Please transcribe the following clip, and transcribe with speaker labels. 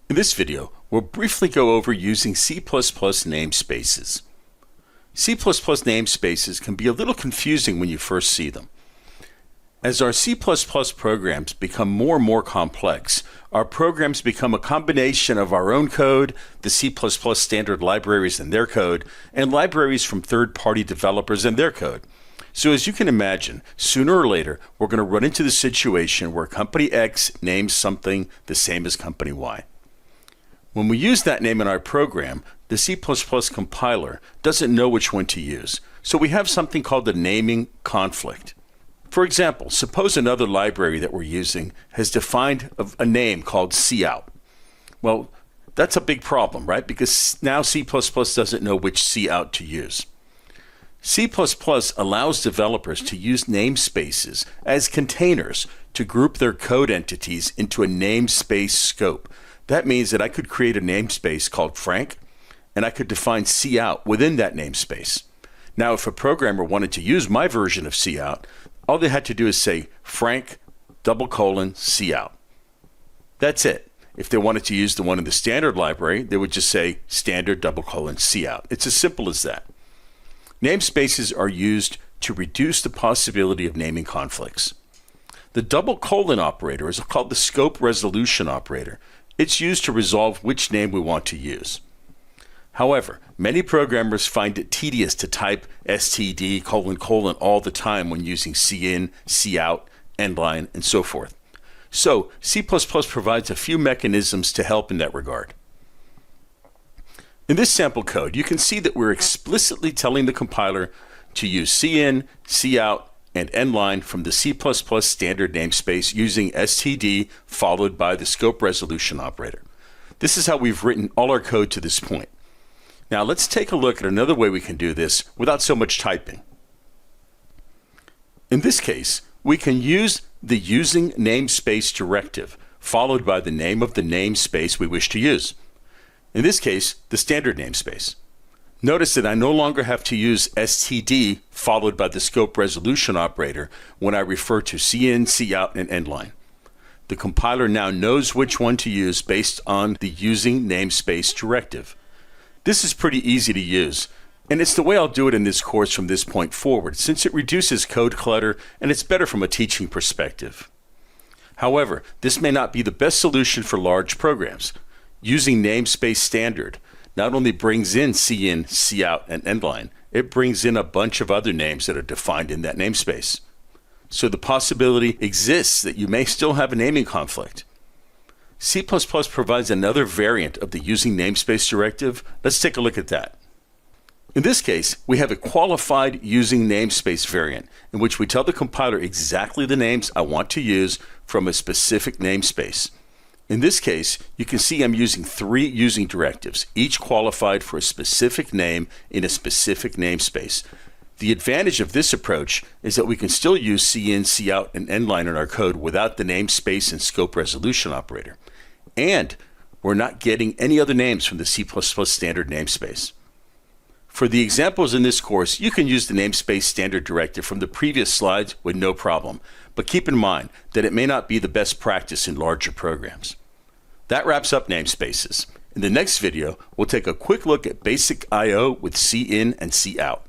Speaker 1: In this video, we'll briefly go over using C++ namespaces. C++ namespaces can be a little confusing when you first see them. As our C++ programs become more and more complex, our programs become a combination of our own code, the C++ standard libraries and their code, and libraries from third-party developers and their code. So as you can imagine, sooner or later, we're going to run into the situation where company X names something the same as company Y. When we use that name in our program, the C++ compiler doesn't know which one to use, so we have something called the naming conflict. For example, suppose another library that we're using has defined a name called cout. Well, that's a big problem, right? Because now C++ doesn't know which cout to use. C++ allows developers to use namespaces as containers to group their code entities into a namespace scope. That means that I could create a namespace called Frank, and I could define cout within that namespace. Now, if a programmer wanted to use my version of cout, all they had to do is say Frank : cout. That's it. If they wanted to use the one in the standard library, they would just say standard : cout. It's as simple as that. Namespaces are used to reduce the possibility of naming conflicts. The : operator is called the scope resolution operator. It's used to resolve which name we want to use. However, many programmers find it tedious to type std : all the time when using cin, cout, endline, and so forth. So C++ provides a few mechanisms to help in that regard. In this sample code, you can see that we're explicitly telling the compiler to use cin, cout, and endline from the C++ standard namespace using std followed by the scope resolution operator. This is how we've written all our code to this point. Now let's take a look at another way we can do this without so much typing. In this case, we can use the using namespace directive followed by the name of the namespace we wish to use. In this case, the standard namespace. Notice that I no longer have to use std followed by the scope resolution operator when I refer to cin, cout, and endline. The compiler now knows which one to use based on the using namespace directive. This is pretty easy to use, and it's the way I'll do it in this course from this point forward, since it reduces code clutter and it's better from a teaching perspective. However, this may not be the best solution for large programs. Using namespace standard not only brings in cin, cout, and endline, it brings in a bunch of other names that are defined in that namespace. So the possibility exists that you may still have a naming conflict. C++ provides another variant of the using namespace directive. Let's take a look at that. In this case, we have a qualified using namespace variant in which we tell the compiler exactly the names I want to use from a specific namespace. In this case, you can see I'm using 3 using directives, each qualified for a specific name in a specific namespace. The advantage of this approach is that we can still use cin, cout, and endline in our code without the namespace and scope resolution operator. And we're not getting any other names from the C++ standard namespace. For the examples in this course, you can use the namespace standard directive from the previous slides with no problem, but keep in mind that it may not be the best practice in larger programs. That wraps up namespaces. In the next video, we'll take a quick look at basic I/O with cin and cout.